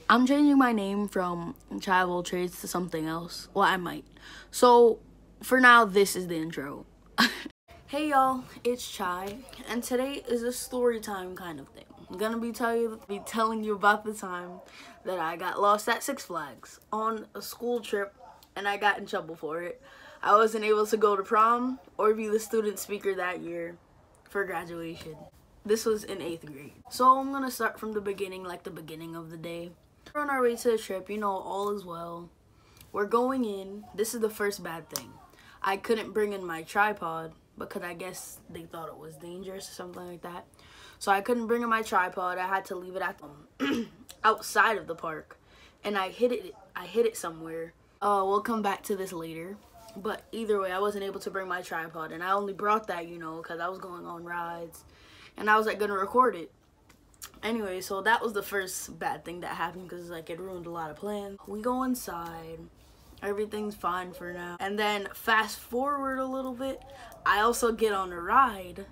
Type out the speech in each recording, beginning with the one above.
I'm changing my name from Chai of All Trades to something else. Well, I might. So, for now, this is the intro. Hey y'all, it's Chai, and today is a story time kind of thing. I'm gonna be telling you about the time that I got lost at Six Flags on a school trip, and I got in trouble for it. I wasn't able to go to prom or be the student speaker that year for graduation. This was in 8th grade. So I'm gonna start from the beginning, like the beginning of the day. We're on our way to the trip, all is well. We're going in. This is the first bad thing. I couldn't bring in my tripod because I guess they thought it was dangerous or something like that. So I couldn't bring in my tripod. I had to leave it at outside of the park, and I hid it somewhere. We'll come back to this later. But either way, I wasn't able to bring my tripod, and I only brought that, because I was going on rides, and I was gonna record it. Anyway, so that was the first bad thing that happened because it ruined a lot of plans. We go inside. Everything's fine for now. And then fast forward a little bit, I also get on a ride.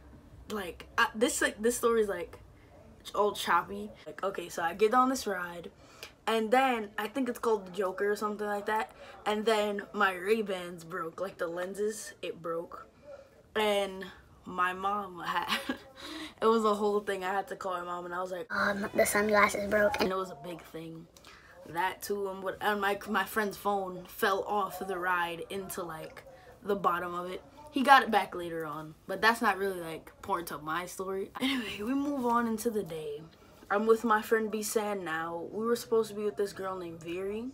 This story's all choppy. Okay, so I get on this ride, and then I think it's called the Joker or something like that. And then my Ray-Bans broke, the lenses, it broke. And my mom it was a whole thing. I had to call my mom, and I was like, the sunglasses broke. And it was a big thing. That too, and my friend's phone fell off the ride into the bottom of it. He got it back later on, but that's not really important to my story. Anyway, we move on into the day. I'm with my friend Besan now. We were supposed to be with this girl named Veri,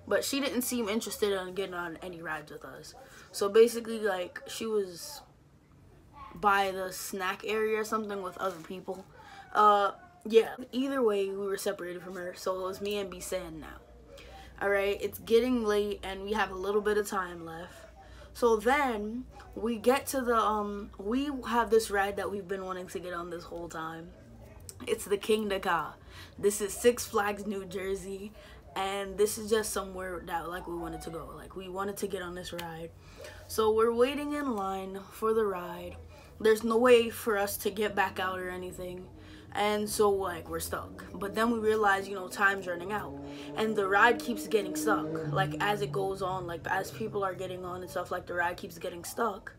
but she didn't seem interested in getting on any rides with us. So basically, she was by the snack area or something with other people. Yeah, either way, we were separated from her, so it was me and Besan now. Alright, it's getting late, and we have a little bit of time left. So then, we get to we have this ride that we've been wanting to get on this whole time. It's the King Ka. This is Six Flags, New Jersey, and this is just somewhere that, we wanted to go. We wanted to get on this ride. So we're waiting in line for the ride. There's no way for us to get back out or anything. And so, we're stuck. But then we realize, time's running out. And the ride keeps getting stuck. As it goes on, as people are getting on and stuff, the ride keeps getting stuck.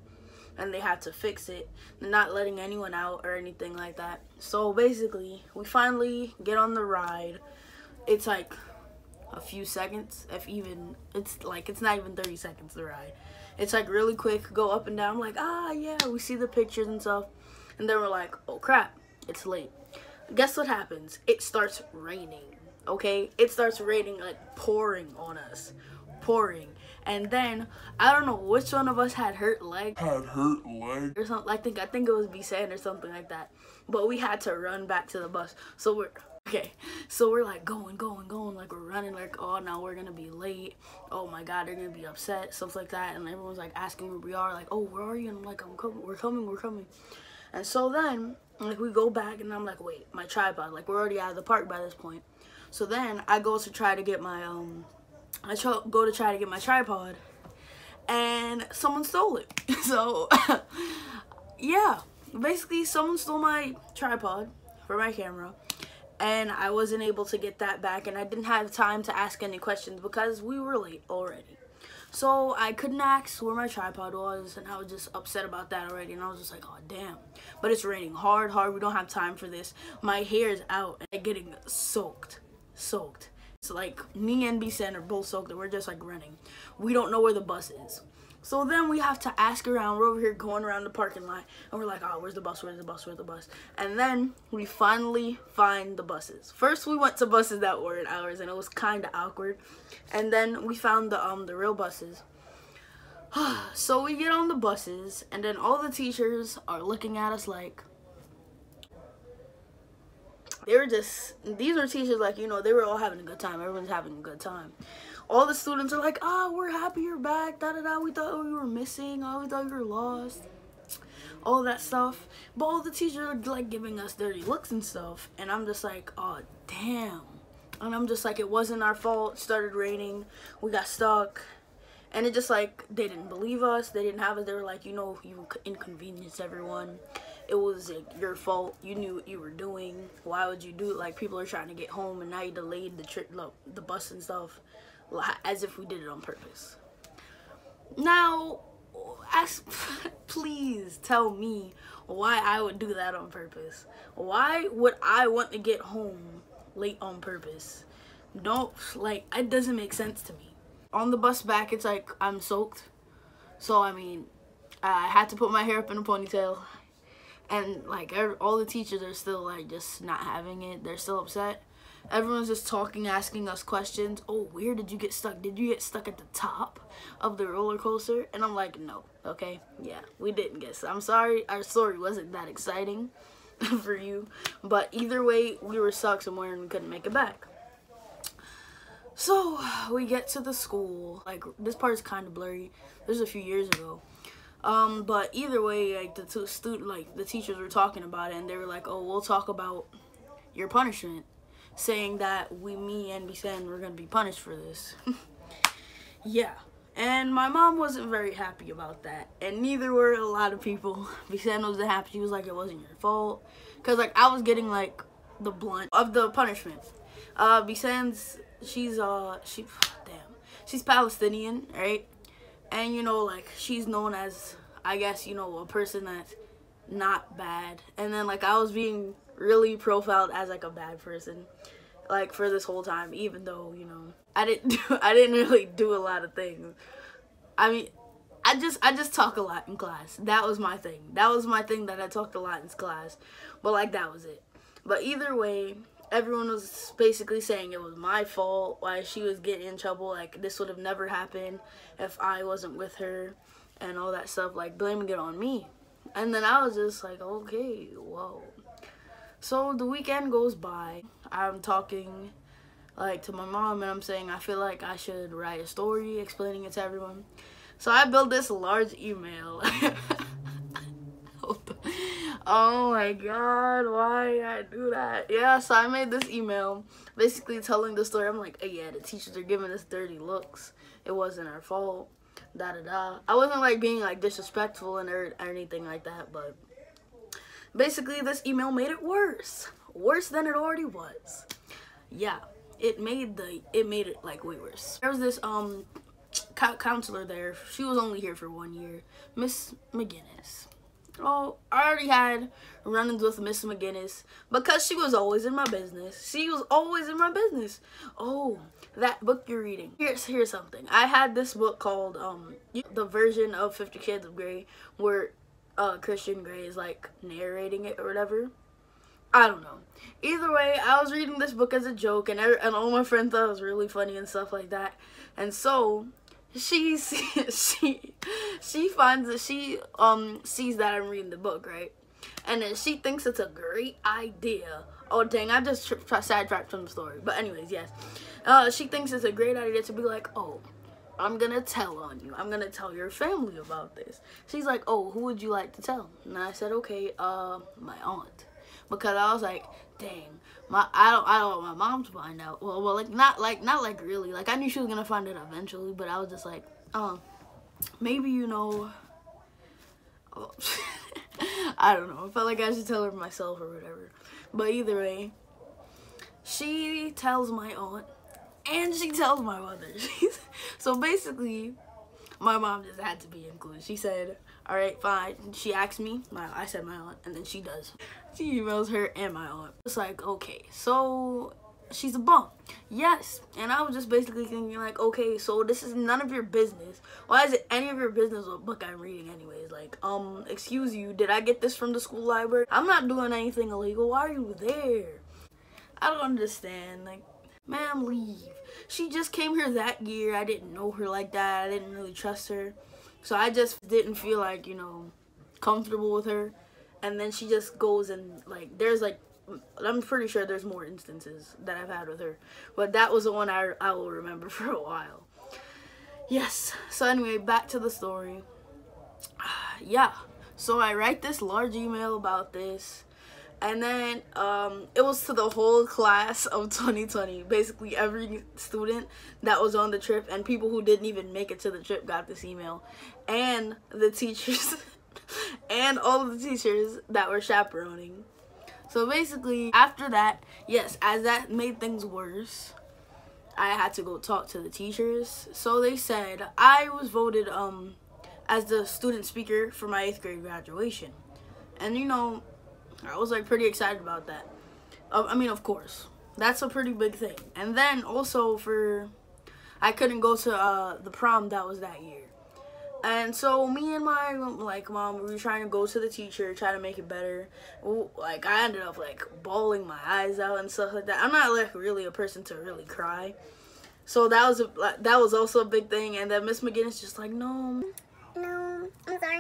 And they have to fix it. They're not letting anyone out or anything like that. So, basically, we finally get on the ride. It's, a few seconds. If even, it's not even 30 seconds, the ride. It's, really quick, go up and down. Yeah, we see the pictures and stuff. And then we're like, oh, crap. It's late. Guess what happens? It starts raining, okay? It starts raining, pouring on us. Pouring. And then, I don't know which one of us had hurt leg. Or something. I think it was Besan or something like that. But we had to run back to the bus. So we're going, we're running, oh, now we're gonna be late. Oh my God, they're gonna be upset, stuff like that. And everyone's asking where we are, oh, where are you? And I'm I'm coming, we're coming. And so then, we go back, and I'm wait, my tripod, we're already out of the park by this point. So then, I go to try to get my, tripod, and someone stole it. So, yeah, basically, someone stole my tripod for my camera, and I wasn't able to get that back, and I didn't have time to ask any questions because we were late already. So I couldn't ask where my tripod was, and I was just upset about that already, and I was just oh damn. But it's raining hard, we don't have time for this. My hair is out and getting soaked. So me and Besan are both soaked, and we're just running. We don't know where the bus is. So then we have to ask around. We're over here going around the parking lot, and we're oh, where's the bus? And then we finally find the buses. First we went to buses that weren't ours, and it was kind of awkward. And then we found the real buses. So we get on the buses, and then all the teachers are looking at us these were teachers they were all having a good time. Everyone's having a good time. All the students are oh, we're happy you're back, da-da-da, we thought we were missing, oh, we thought we were lost, all that stuff. But all the teachers are giving us dirty looks and stuff, and I'm just oh, damn. And I'm just it wasn't our fault. It started raining, we got stuck, and it just they didn't believe us, they didn't have us. They were you inconvenienced everyone, it was like your fault. You knew what you were doing. Why would you do it? Like, people are trying to get home and now you delayed the trip, the bus and stuff, as if we did it on purpose. Now, please tell me why I would do that on purpose. Why would I want to get home late on purpose? Don't, like, it doesn't make sense to me. On the bus back, it's like I'm soaked. So, I mean, I had to put my hair up in a ponytail. And, like, all the teachers are still, like, just not having it. They're still upset. Everyone's just talking, asking us questions. Oh, where did you get stuck? Did you get stuck at the top of the roller coaster? And I'm like, no, okay? Yeah, we didn't get stuck. I'm sorry. Our story wasn't that exciting for you. But either way, we were stuck somewhere and we couldn't make it back. So, we get to the school. Like, this part is kind of blurry. This is a few years ago. But either way, like, the teachers were talking about it, and they were like, oh, we'll talk about your punishment, saying that me and Besan were going to be punished for this. Yeah. And my mom wasn't very happy about that, and neither were a lot of people. Besan wasn't happy. She was like, it wasn't your fault. Because, like, I was getting, like, the blunt of the punishment. Besan's... She's Palestinian, right? And, you know, like, she's known as, I guess, you know, a person that's not bad. And then, like, I was being really profiled as, like, a bad person, like, for this whole time, even though, you know, I didn't really do a lot of things. I mean, I just talk a lot in class. That was my thing. That was my thing, that I talked a lot in class. But, like, that was it. But either way, everyone was basically saying it was my fault, why she was getting in trouble, like, this would have never happened if I wasn't with her, and all that stuff, like, blaming it on me. And then I was just like, okay, whoa. So the weekend goes by. I'm talking, like, to my mom, and I'm saying I feel like I should write a story explaining it to everyone. So I built this large email. Oh my god, why did I do that? Yeah, so I made this email basically telling the story. I'm like, oh yeah, the teachers are giving us dirty looks. It wasn't our fault. Da da da. I wasn't like being like disrespectful or anything like that, but basically this email made it worse. Worse than it already was. Yeah, it made it like way worse. There was this counselor there. She was only here for 1 year. Miss McGinnis. Oh, I already had run-ins with Miss McGinnis because she was always in my business. She was always in my business. Oh, that book you're reading. Here's something. I had this book called the version of 50 Shades of Grey where Christian Grey is like narrating it or whatever. I don't know. Either way, I was reading this book as a joke, and all my friends thought it was really funny and stuff like that. And so she finds that she sees that I'm reading the book, right? And then she thinks it's a great idea. Oh dang, I just sidetracked from the story. But anyways, yes. She thinks it's a great idea to be like, oh, I'm gonna tell on you. I'm gonna tell your family about this. She's like, oh, who would you like to tell? And I said, okay, my aunt. Because I was like, dang, I don't want my mom to find out. Well, not like really. Like, I knew she was gonna find it eventually, but I was just like, maybe, you know, I don't know. I felt like I should tell her myself or whatever. But either way, she tells my aunt and she tells my mother. So basically, my mom just had to be included. She said, all right, fine. She asked me. I said my aunt, and then she does. She emails her and my aunt. It's like, okay, so she's a bum. Yes. And I was just basically thinking, like, okay, so this is none of your business. Why is it any of your business what book I'm reading anyways? Like, excuse you, did I get this from the school library? I'm not doing anything illegal. Why are you there? I don't understand. Like, ma'am, leave. She just came here that year. I didn't know her like that. I didn't really trust her. So I just didn't feel like, you know, comfortable with her. And then she just goes and, like, there's, like, I'm pretty sure there's more instances that I've had with her. But that was the one I will remember for a while. Yes. So anyway, back to the story. Yeah. So I write this large email about this. And then it was to the whole class of 2020. Basically every student that was on the trip and people who didn't even make it to the trip got this email. And the teachers and all of the teachers that were chaperoning. So basically, after that, yes, as that made things worse, I had to go talk to the teachers. So they said I was voted as the student speaker for my 8th grade graduation. And you know, I was like pretty excited about that. I mean, of course, that's a pretty big thing. And then also I couldn't go to the prom that was that year. And so me and my mom, we were trying to go to the teacher, try to make it better. Like I ended up like bawling my eyes out and stuff like that. I'm not like really a person to really cry, so that was also a big thing. And then Miss McGinnis just like no, I'm sorry.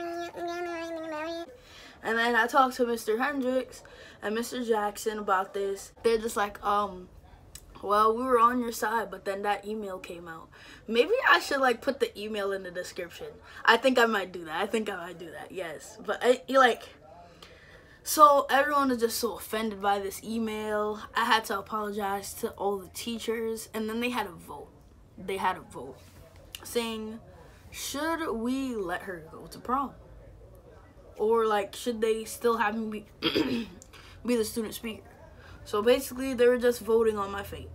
And then I talked to Mr. Hendricks and Mr. Jackson about this. They're just like well, we were on your side, but then that email came out. Maybe I should like put the email in the description. I think I might do that. Yes, but so everyone is just so offended by this email. I had to apologize to all the teachers, and then they had a vote. Saying, should we let her go to prom, or like should they still have me be the student speaker? So basically, they were just voting on my fate.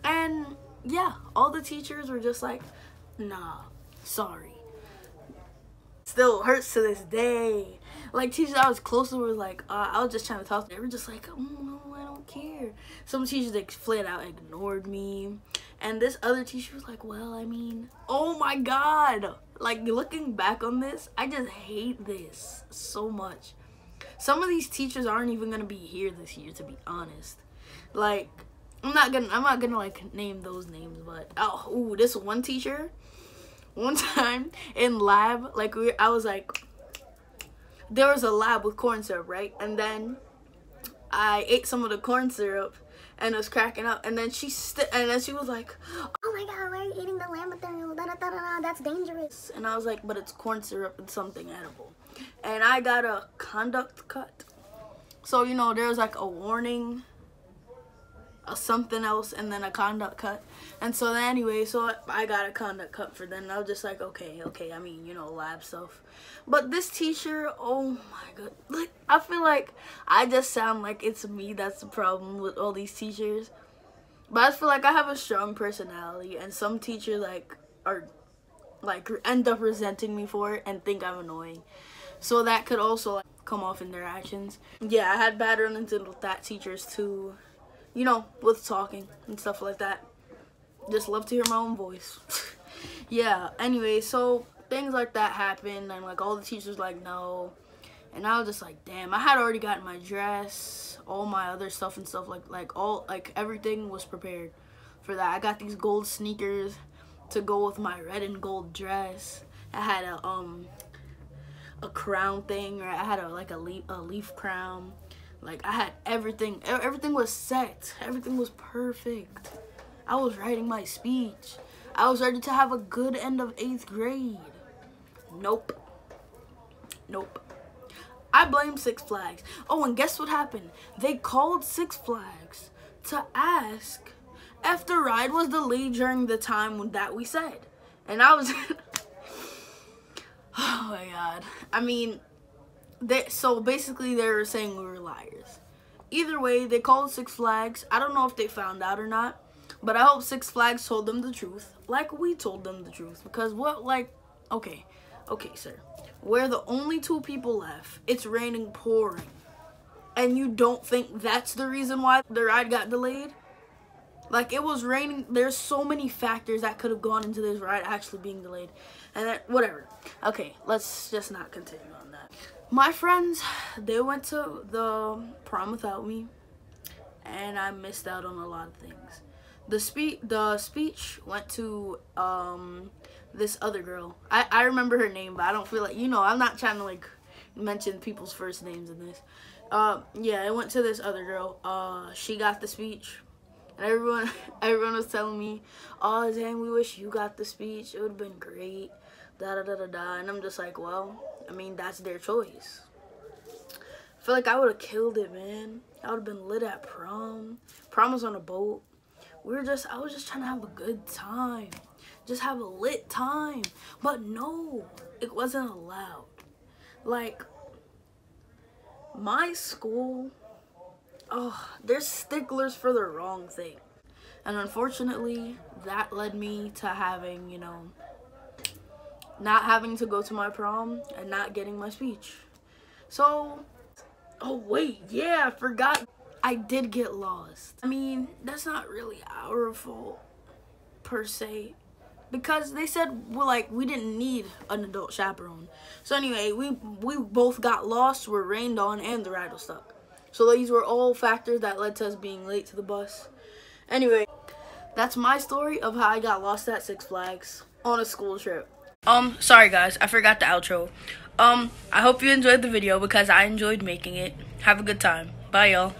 And yeah, all the teachers were just like, nah, sorry. Still hurts to this day. Like, teachers I was close to were like, I was just trying to talk to them. They were just like, oh, no, I don't care. Some teachers, they flat out ignored me. And this other teacher was like, well, I mean, oh my God. Like, looking back on this, I just hate this so much. Some of these teachers aren't even gonna be here this year, to be honest. Like, I'm not gonna like name those names, but this one teacher, one time in lab, like there was a lab with corn syrup, right? And then I ate some of the corn syrup and it was cracking up, and then she was like, oh my God, why are you eating the lamb with them? That's dangerous. And I was like, but it's corn syrup and something edible. And I got a conduct cut. So, you know, there was like a warning, a something else, and then a conduct cut. And so anyway, so I got a conduct cut for then. I was just like, okay, I mean, you know, lab stuff. But this teacher, oh my God. Like, I feel like I just sound like it's me that's the problem with all these teachers. But I feel like I have a strong personality, and some teachers end up resenting me for it and think I'm annoying. So that could also come off in their actions. Yeah, I had bad run-ins with that teachers too. You know, with talking and stuff like that. Just love to hear my own voice. Yeah, anyway, so things like that happened, and like all the teachers like no. And I was just like, damn, I had already gotten my dress, all my other stuff and stuff, everything was prepared for that. I got these gold sneakers to go with my red and gold dress. I had a crown thing, or I had a leaf crown. Like, I had everything. Everything was set. Everything was perfect. I was writing my speech. I was ready to have a good end of 8th grade. Nope. I blame Six Flags. Oh, and guess what happened? They called Six Flags to ask if the ride was delayed during the time that we said. And I was... Oh my God. I mean, so basically they were saying we were liars. Either way, they called Six Flags. I don't know if they found out or not, but I hope Six Flags told them the truth, like we told them the truth. Because okay, sir. We're the only 2 people left. It's raining, pouring. And you don't think that's the reason why the ride got delayed? Like, it was raining. There's so many factors that could have gone into this ride actually being delayed. And that, whatever. Okay, let's just not continue on that. My friends, they went to the prom without me. And I missed out on a lot of things. The speech went to this other girl. I remember her name, but I don't feel like, you know, I'm not trying to like mention people's first names in this. Yeah, it went to this other girl. She got the speech. And everyone was telling me, oh dang, we wish you got the speech. It would have been great. And I'm just like, well, I mean, that's their choice. I feel like I would have killed it, man. I would have been lit at prom. Prom was on a boat. I was just trying to have a good time. Just have a lit time. But no, it wasn't allowed. Like, my school, they're sticklers for the wrong thing. And unfortunately, that led me to having, you know, not having to go to my prom and not getting my speech. So, oh wait, yeah, I forgot. I did get lost. I mean, that's not really our fault, per se. Because they said, well, like, we didn't need an adult chaperone. So anyway, we both got lost, were rained on, and the ride was stuck. So these were all factors that led to us being late to the bus. Anyway, that's my story of how I got lost at Six Flags on a school trip. Sorry guys, I forgot the outro. I hope you enjoyed the video because I enjoyed making it. Have a good time. Bye, y'all.